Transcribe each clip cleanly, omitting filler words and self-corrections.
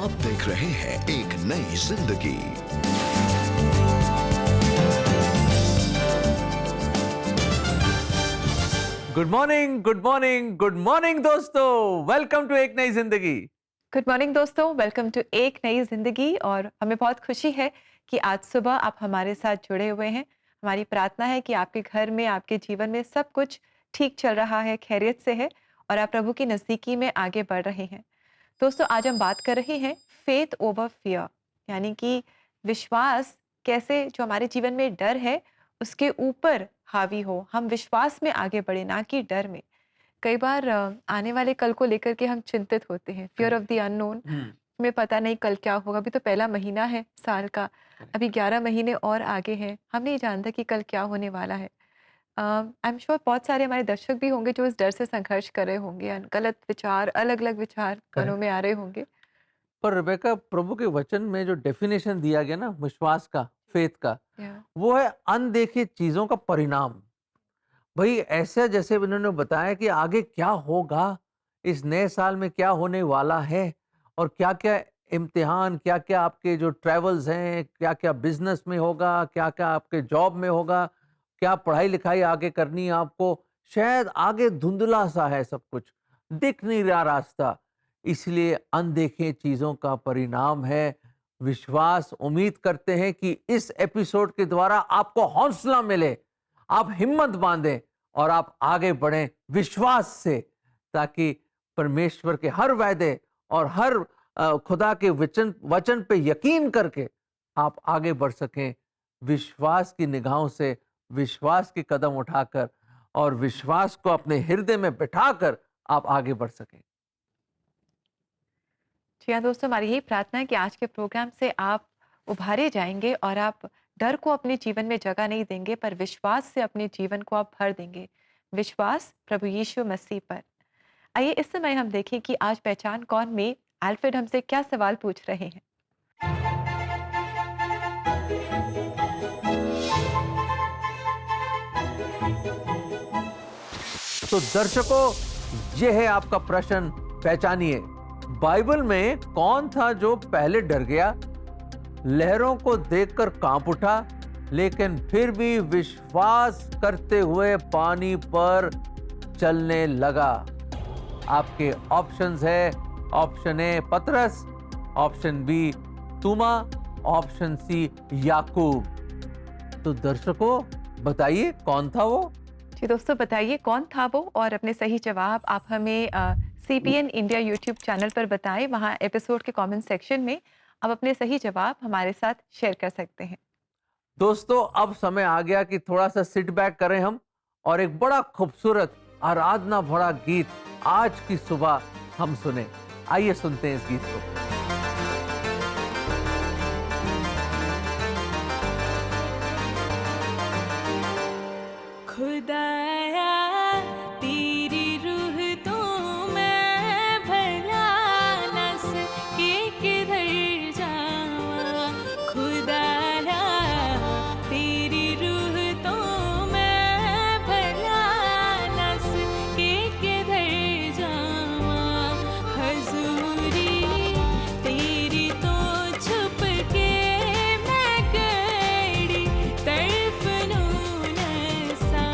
आप देख रहे हैं एक नई जिंदगी। Good morning, good morning, good morning दोस्तों। वेलकम टू एक नई जिंदगी। गुड मॉर्निंग दोस्तों, वेलकम टू एक नई ज़िंदगी। और हमें बहुत खुशी है कि आज सुबह आप हमारे साथ जुड़े हुए हैं। हमारी प्रार्थना है कि आपके घर में, आपके जीवन में सब कुछ ठीक चल रहा है, खैरियत से है और आप प्रभु की नज़दीकी में आगे बढ़ रहे हैं। दोस्तों, आज हम बात कर रहे हैं फेथ ओवर फियर, यानी कि विश्वास कैसे जो हमारे जीवन में डर है उसके ऊपर हावी हो, हम विश्वास में आगे बढ़े, ना कि डर में। कई बार आने वाले कल को लेकर के हम चिंतित होते हैं, फियर ऑफ द अननोन। हमें पता नहीं कल क्या होगा। अभी तो पहला महीना है साल का, अभी 11 महीने और आगे हैं। हम नहीं जानते कि कल क्या होने वाला है। आई एम श्योर बहुत सारे हमारे दर्शक भी होंगे जो इस डर से संघर्ष कर रहे होंगे, गलत विचार, अलग अलग विचार मनों में आ रहे होंगे। पर रेबेका, प्रभु के वचन में जो डेफिनेशन दिया गया ना विश्वास का, फेथ का, या वो है अनदेखी चीजों का परिणाम। भाई ऐसे जैसे उन्होंने बताया कि आगे क्या होगा, इस नए साल में क्या होने वाला है और क्या क्या इम्तिहान, क्या क्या आपके जो ट्रेवल्स हैं, क्या क्या बिजनेस में होगा, क्या क्या आपके जॉब में होगा, क्या पढ़ाई लिखाई आगे करनी है आपको। शायद आगे धुंधला सा है, सब कुछ दिख नहीं रहा रास्ता। इसलिए अनदेखे चीजों का परिणाम है विश्वास। उम्मीद करते हैं कि इस एपिसोड के द्वारा आपको हौसला मिले, आप हिम्मत बांधें और आप आगे बढ़ें विश्वास से, ताकि परमेश्वर के हर वायदे और हर खुदा के वचन वचन पे यकीन करके आप आगे बढ़ सकें, विश्वास की निगाहों से, विश्वास के कदम उठाकर और विश्वास को अपने हृदय में बिठाकर आप आगे बढ़ सकें। जी हाँ दोस्तों, हमारी यही प्रार्थना है कि आज के प्रोग्राम से आप उभारे जाएंगे और आप डर को अपने जीवन में जगह नहीं देंगे, पर विश्वास से अपने जीवन को आप भर देंगे। विश्वास प्रभु यीशु मसीह पर। आइए इस समय हम देखें कि आज पहचान कौन में अल्फ्रेड हमसे क्या सवाल पूछ रहे हैं। तो दर्शकों, ये है आपका प्रश्न। पहचानिए, बाइबल में कौन था जो पहले डर गया, लहरों को देखकर कांप उठा, लेकिन फिर भी विश्वास करते हुए पानी पर चलने लगा। आपके ऑप्शंस है, ऑप्शन ए पतरस, ऑप्शन बी तुमा, ऑप्शन सी याकूब। तो दर्शकों बताइए कौन था वो। जी दोस्तों, बताइए कौन था वो और अपने सही जवाब आप हमें CPN इंडिया यूट्यूब चैनल पर बताएं। वहाँ एपिसोड के कमेंट सेक्शन में आप अपने सही जवाब हमारे साथ शेयर कर सकते हैं। दोस्तों, अब समय आ गया कि थोड़ा सा सिट बैक करें हम और एक बड़ा खूबसूरत आराधना भरा गीत आज की सुबह हम सुने। आइए सुनते हैं इस गीत को। खुदाया तेरी रूह तो मैं भला न सके किधर जावा। खुदाया तेरी रूह तो मैं भला न सके किधर जावा। हजूरी तेरी तो छुप के मैं गड़ी तड़फ नून सा।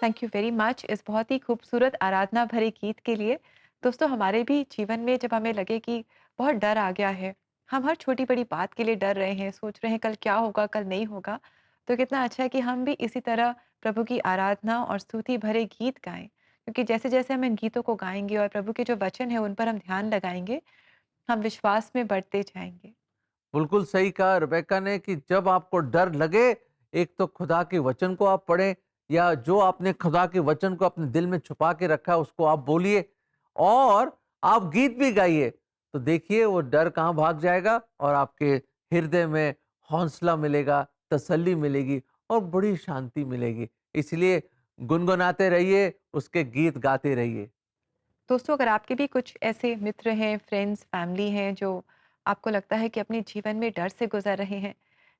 थैंक यू वेरी मच इस बहुत ही खूबसूरत आराधना भरे गीत के लिए। दोस्तों, हमारे भी जीवन में जब हमें लगे कि बहुत डर आ गया है, हम हर छोटी-बड़ी बात के लिए डर रहे हैं, सोच रहे हैं कल क्या होगा, कल नहीं होगा, तो कितना अच्छा है कि हम भी इसी तरह प्रभु की आराधना और स्तुति भरे गीत गाएँ। क्योंकि जैसे-जैसे हम इन गीतों को गाएँगे और प्रभु के जो वचन हैं, उन पर हम ध्यान लगाएँगे, हम विश्वास में बढ़ते जाएँगे। बिल्कुल सही कहा रेबेका ने कि जब आपको डर लगे, एक तो खुदा के वचन को आप पढ़ें या जो आपने खुदा के वचन को अपने दिल में छुपा के रखा है उसको आप बोलिए और आप गीत भी गाइए। तो देखिए वो डर कहाँ भाग जाएगा और आपके हृदय में हौसला मिलेगा, तसल्ली मिलेगी और बड़ी शांति मिलेगी। इसलिए गुनगुनाते रहिए, उसके गीत गाते रहिए। दोस्तों, अगर आपके भी कुछ ऐसे मित्र हैं, फ्रेंड्स, फैमिली हैं जो आपको लगता है कि अपने जीवन में डर से गुजर रहे हैं,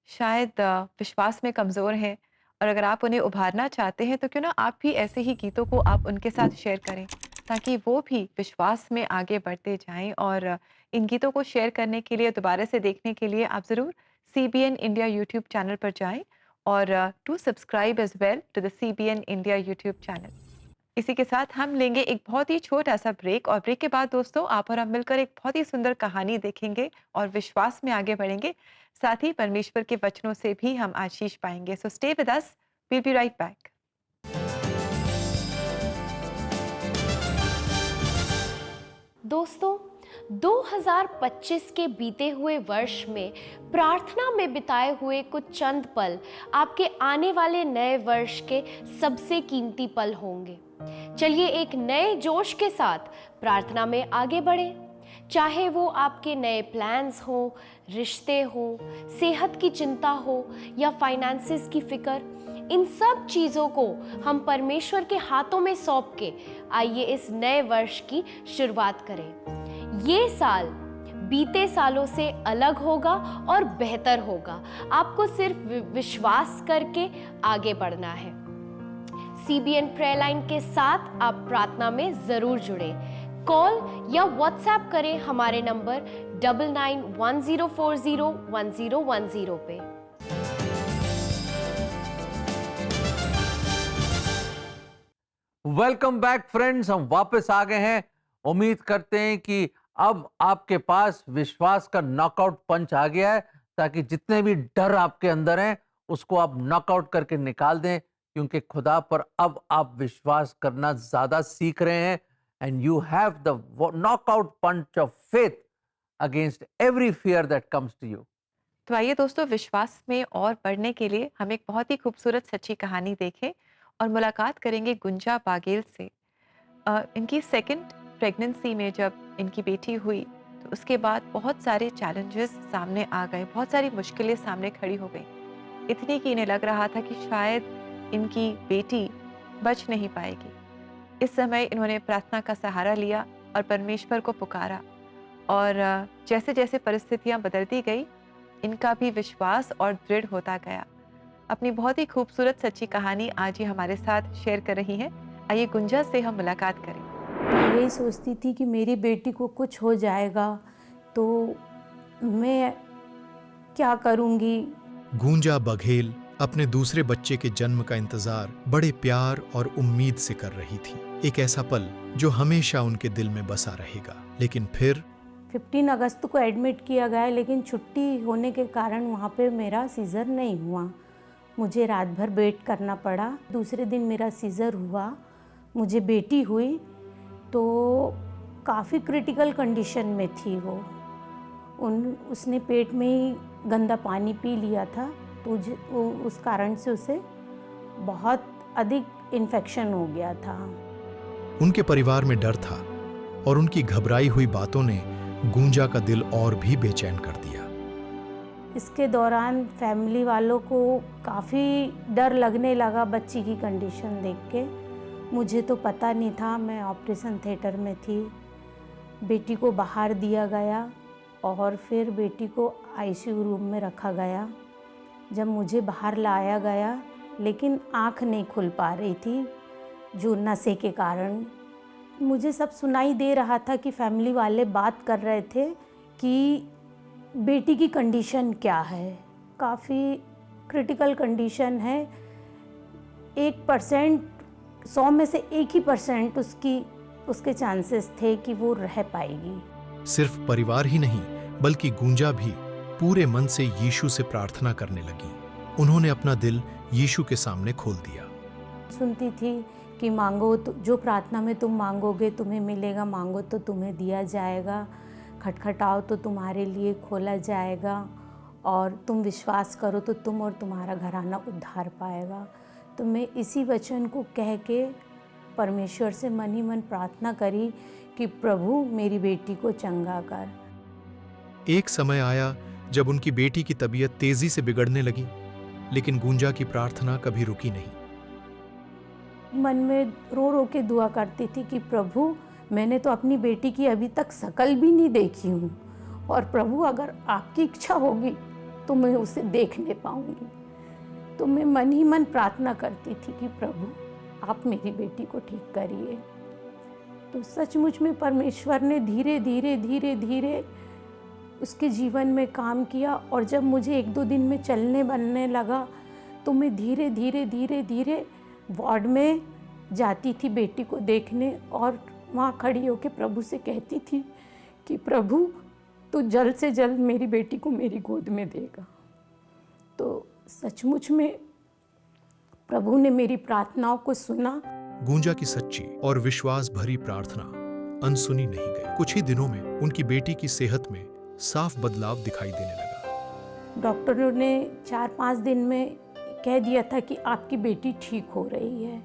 शायद विश्वास में कमज़ोर हैं और अगर आप उन्हें उभारना चाहते हैं तो क्यों ना आप भी ऐसे ही गीतों को आप उनके साथ शेयर करें ताकि वो भी विश्वास में आगे बढ़ते जाएं। और इन गीतों को शेयर करने के लिए, दोबारा से देखने के लिए आप ज़रूर CBN इंडिया यूट्यूब चैनल पर जाएं और to subscribe as well to the CBN India YouTube channel. इसी के साथ हम लेंगे एक बहुत ही छोटा-सा ब्रेक और ब्रेक के बाद दोस्तों आप और हम मिलकर एक बहुत ही सुंदर कहानी देखेंगे और विश्वास में आगे बढ़ेंगे। साथ ही परमेश्वर के वचनों से भी हम आशीष पाएँगे। So stay with us, we will be right back. दोस्तों, 2025 के बीते हुए वर्ष में प्रार्थना में बिताए हुए कुछ चंद पल आपके आने वाले नए वर्ष के सबसे कीमती पल होंगे। चलिए एक नए जोश के साथ प्रार्थना में आगे बढ़ें। चाहे वो आपके नए प्लान्स हो, रिश्ते हो, सेहत की चिंता हो या फाइनेंसेस की फिक्र, इन सब चीज़ों को हम परमेश्वर के हाथों में सौंप के आइए इस नए वर्ष की शुरुआत करें। ये साल बीते सालों से अलग होगा और बेहतर होगा। आपको सिर्फ विश्वास करके आगे बढ़ना है। CBN प्रेयर लाइन के साथ आप प्रार्थना में जरूर जुड़े। कॉल या व्हाट्सएप करें हमारे नंबर 9910401010 पे। वेलकम बैक फ्रेंड्स, हम वापस आ गए हैं। उम्मीद करते हैं कि अब आपके पास विश्वास का नॉकआउट पंच आ गया है ताकि जितने भी डर आपके अंदर हैं उसको आप नॉकआउट करके निकाल दें, क्योंकि खुदा पर अब आप विश्वास करना ज्यादा सीख रहे हैं and you have the knockout punch of faith against every fear that comes to you. तो आइए दोस्तों, विश्वास में और बढ़ने के लिए हम एक बहुत ही खूबसूरत सच्ची कहानी देखें और मुलाकात करेंगे गुंजा बागेल से। इनकी सेकंड प्रेगनेंसी में जब इनकी बेटी हुई तो उसके बाद बहुत सारे चैलेंजेस सामने आ गए, बहुत सारी मुश्किलें सामने खड़ी हो गई। इतनी कि इन्हें लग रहा था कि शायद इनकी बेटी बच नहीं पाएगी। इस समय इन्होंने प्रार्थना का सहारा लिया और परमेश्वर को पुकारा और जैसे जैसे परिस्थितियां बदलती गई, इनका भी विश्वास और दृढ़ होता गया। अपनी बहुत ही खूबसूरत सच्ची कहानी आज ही हमारे साथ शेयर कर रही हैं। आइए गुंजा से हम मुलाकात करें। मैं यही सोचती थी कि मेरी बेटी को कुछ हो जाएगा तो मैं क्या करूँगी। गूंजा बघेल अपने दूसरे बच्चे के जन्म का इंतजार बड़े प्यार और उम्मीद से कर रही थी। एक ऐसा पल जो हमेशा उनके दिल में बसा रहेगा। लेकिन फिर 15 अगस्त को एडमिट किया गया, लेकिन छुट्टी होने के कारण वहाँ पे मेरा सीज़र नहीं हुआ। मुझे रात भर वेट करना पड़ा। दूसरे दिन मेरा सीज़र हुआ, मुझे बेटी हुई तो काफ़ी क्रिटिकल कंडीशन में थी वो। उसने पेट में ही गंदा पानी पी लिया था तो उस कारण से उसे बहुत अधिक इन्फेक्शन हो गया था। उनके परिवार में डर था और उनकी घबराई हुई बातों ने गूंजा का दिल और भी बेचैन कर दिया। इसके दौरान फैमिली वालों को काफ़ी डर लगने लगा बच्ची की कंडीशन देख के। मुझे तो पता नहीं था, मैं ऑपरेशन थिएटर में थी। बेटी को बाहर दिया गया और फिर बेटी को ICU रूम में रखा गया। जब मुझे बाहर लाया गया, लेकिन आँख नहीं खुल पा रही थी जो नशे के कारण। मुझे सब सुनाई दे रहा था कि फैमिली वाले बात कर रहे थे कि बेटी की कंडीशन क्या है। काफ़ी क्रिटिकल कंडीशन है, 1% 100 में से 1% उसके चांसेस थे कि वो रह पाएगी। सिर्फ परिवार ही नहीं बल्कि गूंजा भी पूरे मन से यीशु से प्रार्थना करने लगी। उन्होंने अपना दिल यीशु के सामने खोल दिया। सुनती थी कि मांगो तो जो प्रार्थना में तुम मांगोगे तुम्हें मिलेगा, मांगो तो तुम्हें दिया जाएगा, खटखटाओ तो तुम्हारे लिए खोला जाएगा, और तुम विश्वास करो तो तुम और तुम्हारा घराना उद्धार पाएगा। तो मैं इसी वचन को कह के परमेश्वर से मन ही मन प्रार्थना करी कि प्रभु मेरी बेटी को चंगा कर। एक समय आया जब उनकी बेटी की तबीयत तेजी से बिगड़ने लगी, लेकिन गूंजा की प्रार्थना कभी रुकी नहीं। मन में रो रो के दुआ करती थी कि प्रभु मैंने तो अपनी बेटी की अभी तक शकल भी नहीं देखी हूँ, और प्रभु अगर आपकी इच्छा होगी तो मैं उसे देख नहीं पाऊँगी। तो मैं मन ही मन प्रार्थना करती थी कि प्रभु आप मेरी बेटी को ठीक करिए। तो सचमुच में परमेश्वर ने धीरे धीरे धीरे धीरे उसके जीवन में काम किया, और जब मुझे 1-2 दिन में चलने बनने लगा तो मैं धीरे धीरे धीरे धीरे वार्ड में जाती थी बेटी को देखने, और वहाँ खड़ी होकर प्रभु से कहती थी कि प्रभु तो जल्द से जल्द मेरी बेटी को मेरी गोद में देगा। तो सचमुच में प्रभु ने मेरी प्रार्थनाओं को सुना। गूंजा की सच्ची और विश्वास भरी प्रार्थना अनसुनी नहीं गई। कुछ ही दिनों में उनकी बेटी की सेहत में साफ बदलाव दिखाई देने लगा। डॉक्टरों ने 4-5 दिन में कह दिया था कि आपकी बेटी ठीक हो रही है।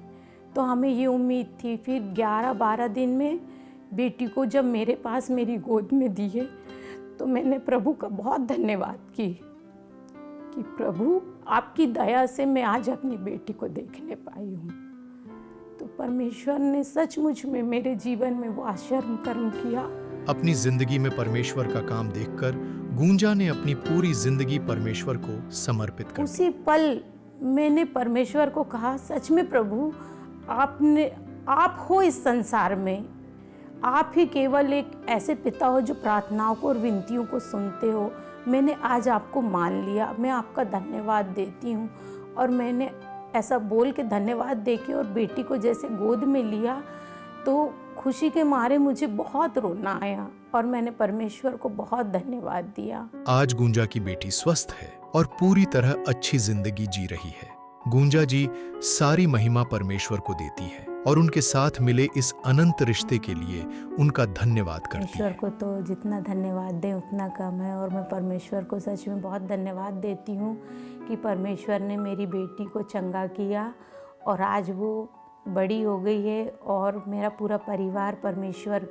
तो हमें ये उम्मीद थी। फिर 11-12 दिन में बेटी को जब मेरे पास मेरी गोद में दिए तो मैंने प्रभु का बहुत धन्यवाद की कि प्रभु आपकी दया से मैं आज अपनी बेटी को देखने पाई हूँ। तो परमेश्वर ने सचमुच में मेरे जीवन में वो आश्चर्य कर्म किया। अपनी जिंदगी में परमेश्वर का काम देखकर गूंजा ने अपनी पूरी जिंदगी परमेश्वर को समर्पित कर दी। उसी पल मैंने परमेश्वर को कहा, सच में प्रभु आप हो इस संसार में, आप ही केवल एक ऐसे पिता हो जो प्रार्थनाओं को और विनतियों को सुनते हो। मैंने आज आपको मान लिया, मैं आपका धन्यवाद देती हूँ। और मैंने ऐसा बोल के धन्यवाद दे के और बेटी को जैसे गोद में लिया तो खुशी के मारे मुझे बहुत रोना आया, और मैंने परमेश्वर को बहुत धन्यवाद दिया। आज गूंजा की बेटी स्वस्थ है और पूरी तरह अच्छी जिंदगी जी रही है। गूंजा जी सारी महिमा परमेश्वर को देती है और उनके साथ मिले इस अनंत रिश्ते के लिए उनका धन्यवाद करती परमेश्वर है। को तो जितना धन्यवाद दें उतना कम है, और मैं परमेश्वर को सच में बहुत धन्यवाद देती हूँ कि परमेश्वर ने मेरी बेटी को चंगा किया, और आज वो बड़ी हो गई है और मेरा पूरा परिवार परमेश्वर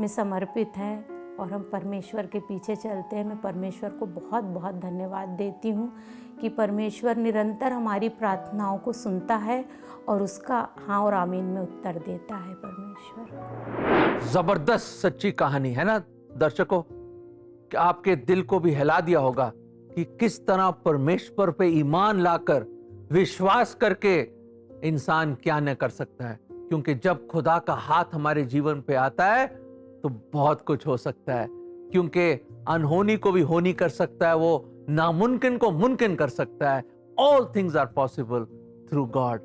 में समर्पित है, और हम परमेश्वर के पीछे चलते हैं। मैं परमेश्वर को बहुत बहुत धन्यवाद देती हूँ कि परमेश्वर निरंतर हमारी प्रार्थनाओं को सुनता है और उसका हाँ और आमीन में उत्तर देता है परमेश्वर। जबरदस्त सच्ची कहानी है ना दर्शकों, कि आपके दिल को भी हिला दिया होगा कि किस तरह परमेश्वर पे ईमान लाकर विश्वास करके इंसान क्या न कर सकता है। क्योंकि जब खुदा का हाथ हमारे जीवन पे आता है तो बहुत कुछ हो सकता है, क्योंकि अनहोनी को भी होनी कर सकता है, वो नामुमकिन को मुमकिन कर सकता है। All things are possible through God.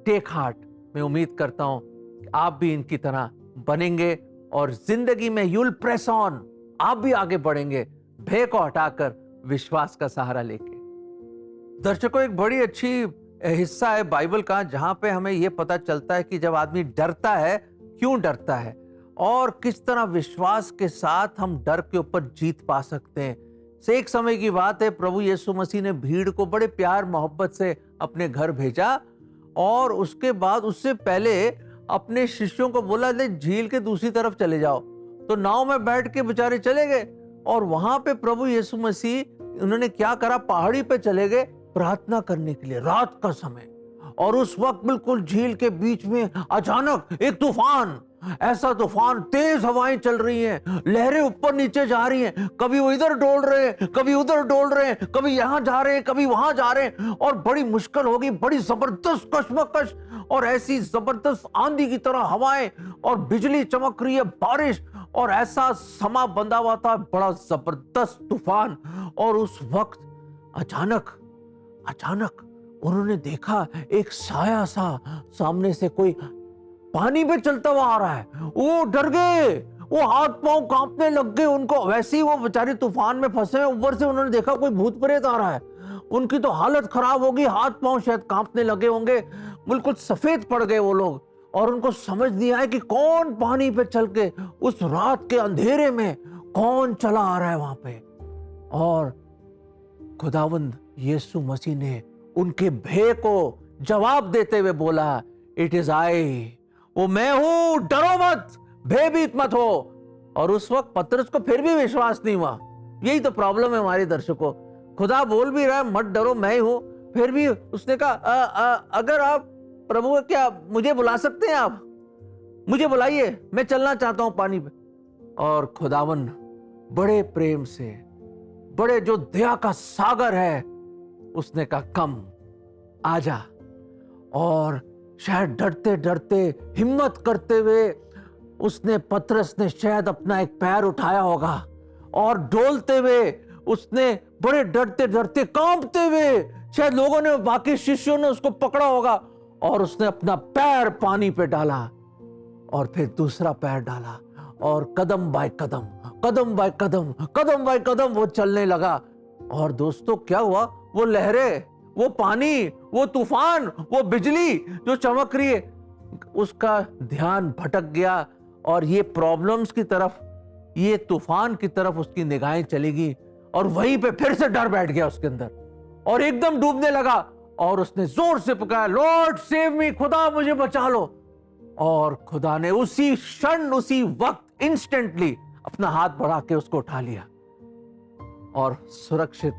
Take heart. मैं उम्मीद करता हूं कि आप भी इनकी तरह बनेंगे और जिंदगी में यूल प्रेस ऑन, आप भी आगे बढ़ेंगे भय को हटाकर विश्वास का सहारा लेके। दर्शकों, एक बड़ी अच्छी हिस्सा है बाइबल का जहां पे हमें यह पता चलता है कि जब आदमी डरता है क्यों डरता है और किस तरह विश्वास के साथ हम डर के ऊपर जीत पा सकते हैं। से एक समय की बात है, प्रभु यीशु मसीह ने भीड़ को बड़े प्यार मोहब्बत से अपने घर भेजा, और उसके बाद उससे पहले अपने शिष्यों को बोला, ले झील के दूसरी तरफ चले जाओ। तो नाव में बैठ के बेचारे चले गए, और वहां पे प्रभु यीशु मसीह उन्होंने क्या करा, पहाड़ी पे चले गए प्रार्थना करने के लिए रात का समय। और उस वक्त बिल्कुल झील के बीच में अचानक एक तूफान, ऐसा तूफान, तेज हवाएं चल रही हैं, लहरें ऊपर नीचे जा रही हैं, कभी वो इधर डोल रहे हैं, कभी उधर डोल रहे हैं, कभी यहां जा रहे हैं, कभी वहां जा रहे हैं, और बड़ी मुश्किल होगी, बड़ी जबरदस्त कशमकश, और ऐसी जबरदस्त आंधी की तरह हवाएं, और बिजली चमक रही है, बारिश, और ऐसा समा बंधा हुआ था, बड़ा जबरदस्त तूफान। और उस वक्त अचानक उन्होंने देखा एक साया सा सामने से कोई पानी पे चलता हुआ आ रहा है। वो डर गए, वो हाथ पांव कांपने लग गए उनको। वैसे ही वो बेचारे तूफान में फंसे हैं, ऊपर से उन्होंने देखा कोई भूत प्रेत आ रहा है। उनकी तो हालत खराब होगी, हाथ पांव शायद कांपने लगे होंगे, बिल्कुल सफेद पड़ गए वो लोग। और उनको समझ नहीं आया कि कौन पानी पे चल के उस रात के अंधेरे में कौन चला आ रहा है वहां पे। और खुदावंद यीशु मसीह ने उनके भय को जवाब देते हुए बोला, इट इज आई, वो मैं हूं, डरो मत, भयभीत मत हो। और उस वक्त पतरस को फिर भी विश्वास नहीं हुआ। यही तो प्रॉब्लम है हमारे दर्शकों, खुदा बोल भी रहा है मत डरो, मैं ही हूं, फिर भी उसने कहा अगर आप प्रभु क्या मुझे बुला सकते हैं, आप मुझे बुलाइए, मैं चलना चाहता हूं पानी पे। और खुदावन बड़े प्रेम से, बड़े जो दया का सागर है, उसने कहा कम, आजा। और शायद डरते डरते हिम्मत करते हुए उसने, पतरस ने शायद अपना एक पैर उठाया होगा और डोलते हुए उसने बड़े डरते डरते कांपते हुए, शायद लोगों ने, बाकी शिष्यों ने उसको पकड़ा होगा और उसने अपना पैर पानी पे डाला और फिर दूसरा पैर डाला और कदम बाय कदम, कदम बाय कदम, कदम बाय कदम वो चलने लगा। और दोस्तों क्या हुआ, वो लहरें, वो पानी, वो तूफान, वो बिजली जो चमक रही है, उसका ध्यान भटक गया और ये प्रॉब्लम्स की तरफ, ये तूफान की तरफ उसकी निगाहें चली गई। और वहीं पे फिर से डर बैठ गया उसके अंदर और एकदम डूबने लगा। और उसने जोर से पुकारा, लॉर्ड सेव मी, खुदा मुझे बचा लो। और खुदा ने उसी क्षण, उसी वक्त, इंस्टेंटली अपना हाथ बढ़ा के उसको उठा लिया और सुरक्षित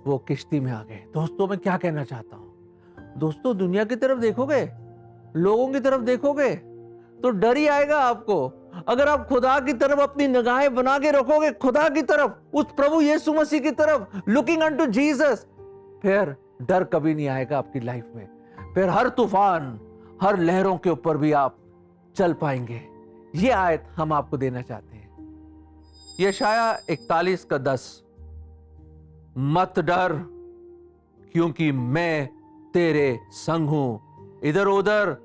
वो किश्ती में आ गए। दोस्तों मैं क्या कहना चाहता हूं, दोस्तों दुनिया की तरफ देखोगे, लोगों की तरफ देखोगे तो डर ही आएगा आपको। अगर आप खुदा की तरफ अपनी निगाहें बना के रखोगे, खुदा की तरफ, उस प्रभु यीशु मसीह की तरफ, लुकिंग अनटू जीसस, फिर डर कभी नहीं आएगा आपकी लाइफ में। फिर हर तूफान, हर लहरों के ऊपर भी आप चल पाएंगे। ये आयत हम आपको देना चाहते हैं, यशाया 41:10, मत डर क्योंकि मैं तेरे संग हूं, इधर उधर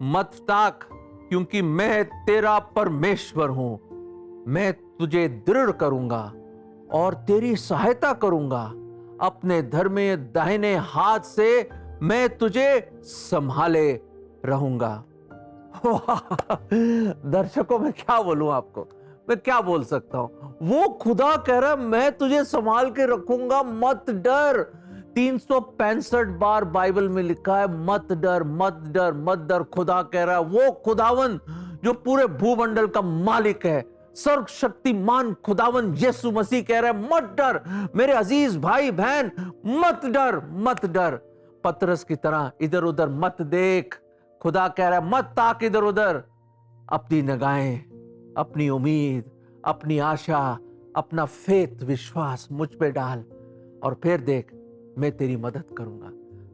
मत ताक क्योंकि मैं तेरा परमेश्वर हूं, मैं तुझे दृढ़ करूंगा और तेरी सहायता करूंगा, अपने धर्मे दाहिने हाथ से मैं तुझे संभाले रहूंगा। दर्शकों मैं क्या बोलूं आपको, मैं क्या बोल सकता हूं, वो खुदा कह रहा मैं तुझे संभाल के रखूंगा, मत डर। 365 बार बाइबल में लिखा है मत डर, मत डर, मत डर। खुदा कह रहा है, वो खुदावन जो पूरे भूमंडल का मालिक है, सर्वशक्तिमान खुदावन यीशु मसीह कह रहा है मत डर मेरे अजीज भाई बहन, मत डर, मत डर। पतरस की तरह इधर उधर मत देख, खुदा कह रहा है मत ताक इधर उधर, अपनी निगाहें, अपनी उम्मीद, अपनी आशा, अपना फेथ, विश्वास मुझ पे डाल और फिर देख मैं तेरी मदद करूंगा।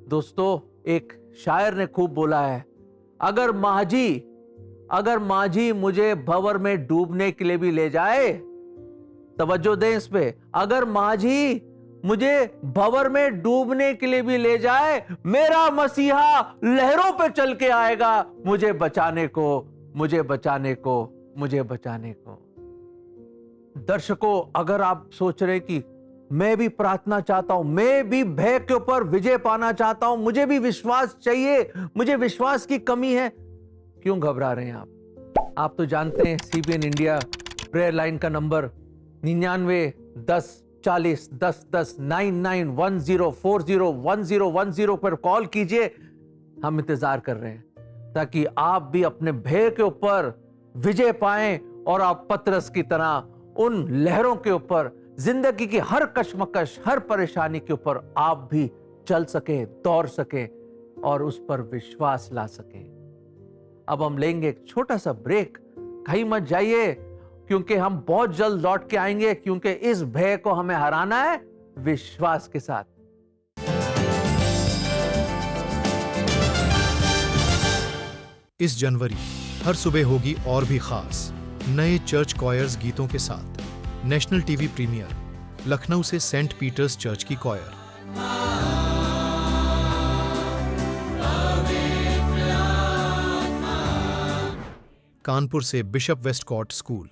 दोस्तों एक शायर ने खूब बोला है, अगर माझी मुझे भंवर में डूबने के लिए भी ले जाए, तवज्जो दें इस पे, अगर माझी मुझे भंवर में डूबने के लिए भी ले जाए, मेरा मसीहा लहरों पे चल के आएगा मुझे बचाने को, मुझे बचाने को, मुझे बचाने को। दर्शकों अगर आप सोच रहे कि मैं भी प्रार्थना चाहता हूं, मैं भी भय के ऊपर विजय पाना चाहता हूं, मुझे भी विश्वास चाहिए, मुझे विश्वास की कमी है, क्यों घबरा रहे हैं आप तो जानते हैं CBN इंडिया प्रेयर लाइन का नंबर 99 10 40 10 10 99 10 40 10 10 पर कॉल कीजिए। हम इंतजार कर रहे हैं ताकि आप भी अपने भय के ऊपर विजय पाएं और आप पतरस की तरह उन लहरों के ऊपर, जिंदगी की हर कश्मकश, हर परेशानी के ऊपर आप भी चल सके, दौड़ सके और उस पर विश्वास ला सके। अब हम लेंगे एक छोटा सा ब्रेक, कहीं मत जाइए क्योंकि हम बहुत जल्द लौट के आएंगे, क्योंकि इस भय को हमें हराना है विश्वास के साथ। इस जनवरी हर सुबह होगी और भी खास, नए चर्च कॉयर्स गीतों के साथ। नेशनल टीवी प्रीमियर, लखनऊ से सेंट पीटर्स चर्च की कॉयर। कानपुर से बिशप वेस्टकॉट स्कूल,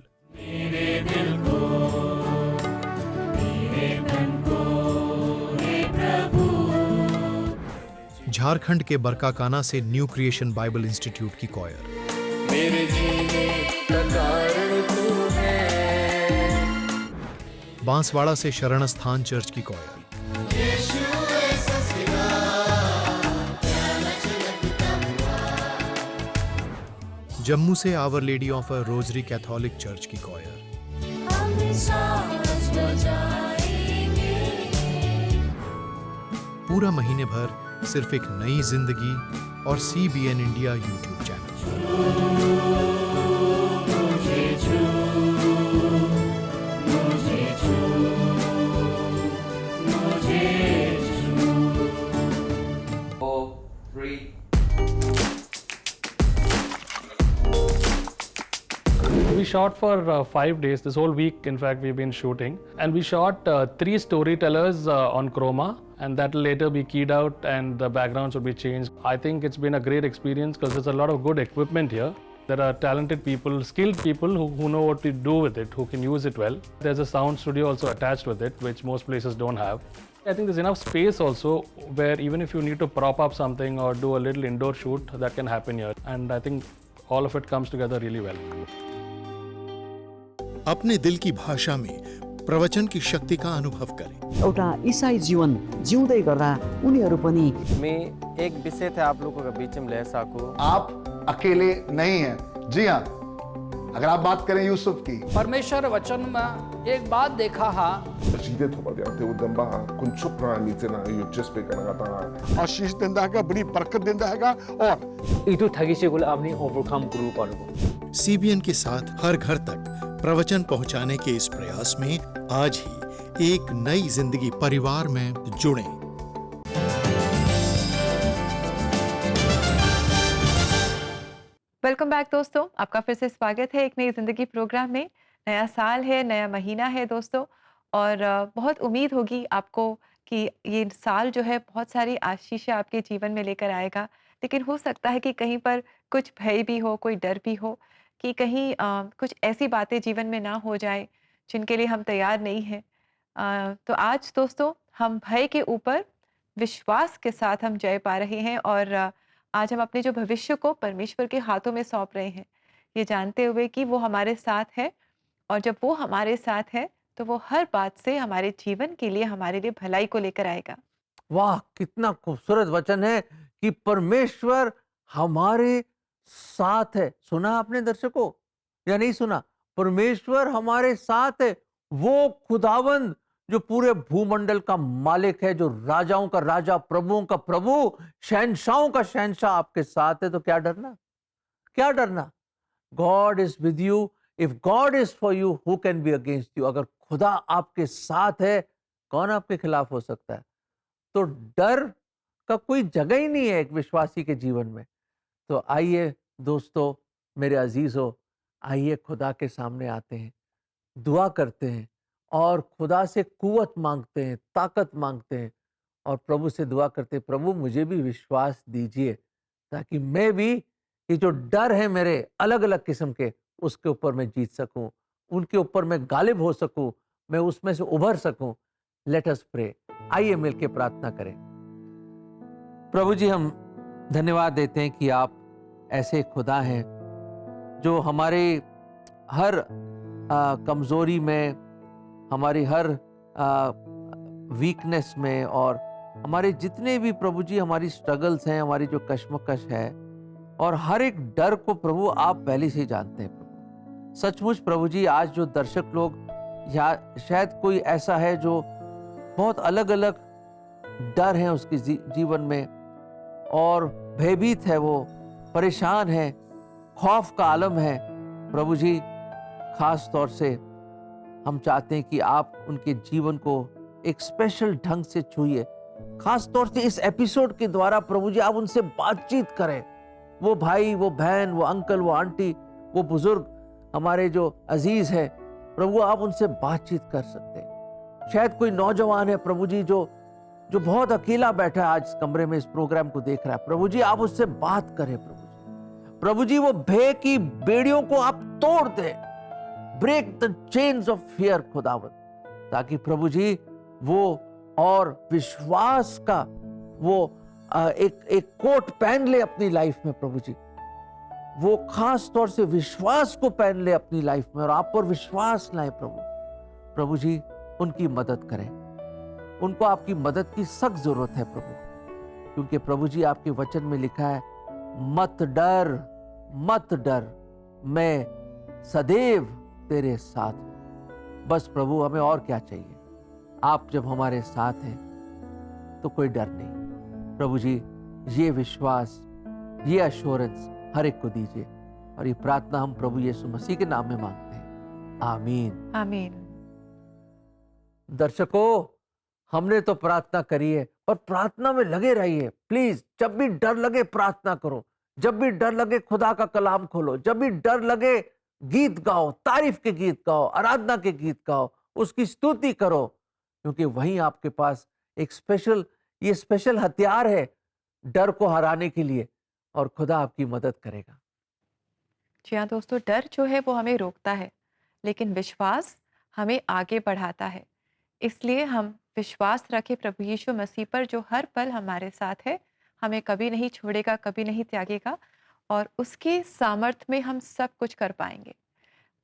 झारखंड के बरकाकाना से न्यू क्रिएशन बाइबल इंस्टीट्यूट की कॉयर, बांसवाड़ा से शरण स्थान चर्च की कॉयर, जम्मू से our lady of a rosary catholic church की कॉयर, पूरा महीने भर सिर्फ एक नई जिंदगी और CBN India YouTube channel. We shot for 5 days. This whole week, in fact, we've been shooting. And we shot 3 storytellers on chroma, and that will later be keyed out and the backgrounds will be changed. I think it's been a great experience because there's a lot of good equipment here. There are talented people, skilled people who know what to do with it, who can use it well. There's a sound studio also attached with it, which most places don't have. I think there's enough space also where even if you need to prop up something or do a little indoor shoot, that can happen here. And I think all of it comes together really well. अपने दिल की भाषा में प्रवचन की शक्ति का अनुभव करें। एउटा ईसाई जीवन जिउँदै गर्दा उनीहरू पनि मैं एक विषय थे आप लोगों के बीच में ले सकूं। आप अकेले नहीं हैं। जी हाँ, अगर आप बात करें यूसुफ की, परमेश्वर वचन में एक बात देखा हा आशीष देता है, बड़ी बरकत देता है और इटू थगी से गुल आपने ओवरकम ग्रुप और CBN के साथ हर घर तक प्रवचन पहुंचाने के इस प्रयास में आज ही एक नई जिंदगी परिवार में जुड़ें। वेलकम बैक दोस्तों, आपका फिर से स्वागत है एक नई जिंदगी प्रोग्राम में। नया साल है, नया महीना है दोस्तों, और बहुत उम्मीद होगी आपको कि ये साल जो है बहुत सारी आशीषें आपके जीवन में लेकर आएगा। लेकिन हो सकता है कि कहीं पर कुछ भय भी हो, कोई डर भी हो कि कहीं कुछ ऐसी बातें जीवन में ना हो जाए जिनके लिए हम तैयार नहीं हैं। तो आज दोस्तों हम भय के ऊपर विश्वास के साथ हम जय पा रहे हैं, और आज हम अपने जो भविष्य को परमेश्वर के हाथों में सौंप रहे हैं, ये जानते हुए कि वो हमारे साथ है, और जब वो हमारे साथ है तो वो हर बात से हमारे जीवन के लिए, हमारे लिए भलाई को लेकर आएगा। वाह, कितना खूबसूरत वचन है कि परमेश्वर हमारे साथ है। सुना आपने दर्शकों या नहीं सुना? परमेश्वर हमारे साथ है। वो खुदावंद जो पूरे भूमंडल का मालिक है, जो राजाओं का राजा, प्रभुओं का प्रभु, शहंशाहों का शहंशाह आपके साथ है, तो क्या डरना, क्या डरना? God is with you. If God is for you, who can be against you? अगर खुदा आपके साथ है, कौन आपके खिलाफ हो सकता है? तो डर का कोई जगह ही नहीं है एक विश्वासी के जीवन में। तो आइए दोस्तों, मेरे अजीजों, आइए खुदा के सामने आते हैं, दुआ करते हैं और खुदा से कुव्वत मांगते हैं, ताकत मांगते हैं, और प्रभु से दुआ करते हैं, प्रभु मुझे भी विश्वास दीजिए ताकि मैं भी ये जो डर है मेरे अलग अलग किस्म के, उसके ऊपर मैं जीत सकूं, उनके ऊपर मैं गालिब हो सकूं, मैं उसमें से उभर सकूं। Let us pray. आइए मिलके प्रार्थना करें। प्रभु जी, हम धन्यवाद देते हैं कि आप ऐसे खुदा हैं जो हमारे हर कमजोरी में, हमारी हर वीकनेस में, और हमारे जितने भी प्रभु जी हमारी स्ट्रगल्स हैं, हमारी जो कश्मकश है, और हर एक डर को प्रभु आप पहले से ही जानते हैं। प्रभु सचमुच प्रभु जी, आज जो दर्शक लोग, या शायद कोई ऐसा है जो बहुत अलग अलग डर हैं उसके जीवन में, और भयभीत है, वो परेशान है, खौफ का आलम है, प्रभु जी खास तौर से हम चाहते हैं कि आप उनके जीवन को एक स्पेशल ढंग से छूइए। खास तौर से इस एपिसोड के द्वारा प्रभु जी आप उनसे बातचीत करें। वो भाई, वो बहन, वो अंकल, वो आंटी, वो बुजुर्ग, हमारे जो अजीज है, प्रभु आप उनसे बातचीत कर सकते हैं। शायद कोई नौजवान है प्रभु जी जो बहुत अकेला बैठा है आज कमरे में, इस प्रोग्राम को देख रहा है, प्रभु जी आप उससे बात करें। प्रभु जी वो भय की बेड़ियों को आप तोड़ दें, break the chains of fear खुदावंद, ताकि प्रभु जी वो और विश्वास का वो एक कोट पहन ले अपनी लाइफ में। प्रभु जी वो खास तौर से विश्वास को पहन ले अपनी लाइफ में और आप पर विश्वास लाए प्रभु जी उनकी मदद करें। उनको आपकी मदद की सख्त जरूरत है प्रभु, क्योंकि प्रभु जी आपके वचन में लिखा है मत डर, मैं सदैव तेरे साथ हूं। बस प्रभु हमें और क्या चाहिए, आप जब हमारे साथ हैं तो कोई डर नहीं। प्रभु जी ये विश्वास, ये एश्योरेंस हर एक को दीजिए, और ये प्रार्थना हम प्रभु यीशु मसीह के नाम में मांगते हैं, आमीन आमीन। दर्शकों, हमने तो प्रार्थना करी है, पर प्रार्थना में लगे रहिए प्लीज। जब भी डर लगे प्रार्थना करो, जब भी डर लगे खुदा का कलाम खोलो, जब भी डर लगे गीत गाओ, तारीफ के गीत गाओ, आराधना के गीत गाओ, उसकी स्तुति करो, क्योंकि वहीं आपके पास एक स्पेशल हथियार है डर को हराने के लिए, और खुदा आपकी मदद करेगा। जी हाँ दोस्तों, डर जो है वो हमें रोकता है, लेकिन विश्वास हमें आगे बढ़ाता है। इसलिए हम विश्वास रखें प्रभु यीशु मसीह पर, जो हर पल हमारे साथ है, हमें कभी नहीं छोड़ेगा, कभी नहीं त्यागेगा, और उसके सामर्थ्य में हम सब कुछ कर पाएंगे।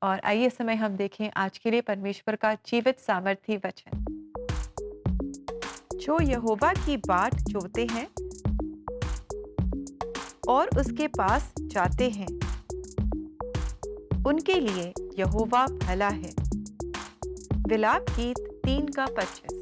और आइए समय हम देखें आज के लिए परमेश्वर का जीवित सामर्थी वचन। जो यहोवा की बाट जोते हैं और उसके पास जाते हैं, उनके लिए यहोवा भला है। विलाप गीत 3:25।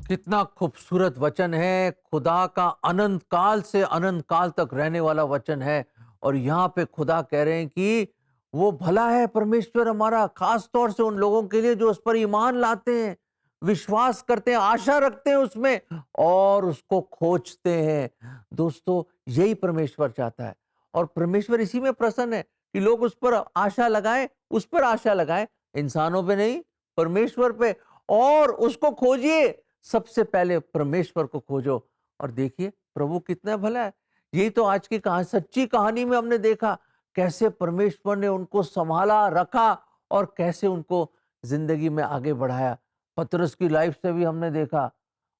कितना खूबसूरत वचन है, खुदा का अनंत काल से अनंत काल तक रहने वाला वचन है। और यहाँ पे खुदा कह रहे हैं कि वो भला है परमेश्वर हमारा, खास तौर से उन लोगों के लिए जो उस पर ईमान लाते हैं, विश्वास करते हैं, आशा रखते हैं उसमें और उसको खोजते हैं। दोस्तों यही परमेश्वर चाहता है, और परमेश्वर इसी में प्रसन्न है कि लोग उस पर आशा लगाएं, उस पर आशा लगाएं, इंसानों पे नहीं, परमेश्वर पे, और उसको खोजिए। सबसे पहले परमेश्वर को खोजो और देखिए प्रभु कितना भला है। यही तो आज की सच्ची कहानी में हमने देखा कैसे परमेश्वर ने उनको संभाला, रखा और कैसे उनको जिंदगी में आगे बढ़ाया। पतरस की लाइफ से भी हमने देखा,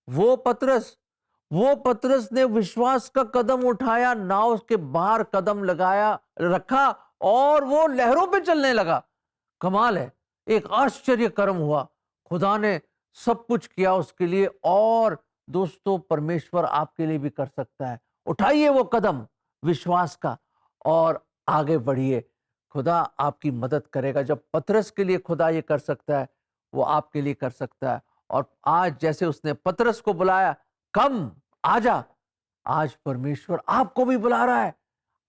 वो पतरस ने विश्वास का कदम उठाया, नाव के बाहर कदम रखा और वो लहरों पे चलने लगा। कमाल है, एक आश्चर्य कर्म हुआ, खुदा ने सब कुछ किया उसके लिए। और दोस्तों परमेश्वर आपके लिए भी कर सकता है। उठाइए वो कदम विश्वास का और आगे बढ़िए, खुदा आपकी मदद करेगा। जब पतरस के लिए खुदा ये कर सकता है, वो आपके लिए कर सकता है। और आज जैसे उसने पतरस को बुलाया, कम आजा, आज परमेश्वर आपको भी बुला रहा है,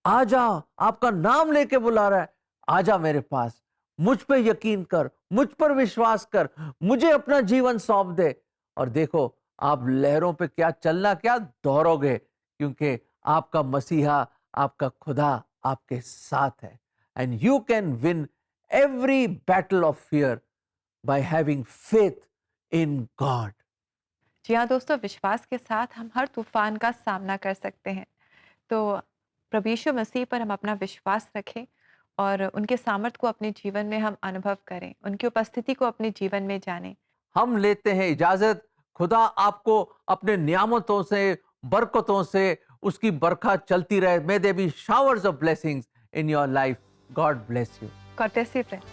आजा, आपका नाम लेके बुला रहा है, आजा मेरे पास, मुझ पे यकीन कर, मुझ पर विश्वास कर, मुझे अपना जीवन सौंप दे, और देखो आप लहरों पे क्या चलना, क्या दौड़ोगे, क्योंकि आपका मसीहा, आपका खुदा आपके साथ है। And you can win every battle of fear by having faith in God. जी हाँ दोस्तों, विश्वास के साथ हम हर तूफान का सामना कर सकते हैं। तो प्रभु यीशु मसीह पर हम अपना विश्वास रखें और उनके सामर्थ्य को अपने जीवन में हम अनुभव करें, उनकी उपस्थिति को अपने जीवन में जानें। हम लेते हैं इजाजत। खुदा आपको अपने नियामतों से, बरकतों से, उसकी बरखा चलती रहे। May there be showers of blessings in your life. God bless you. God bless you friend.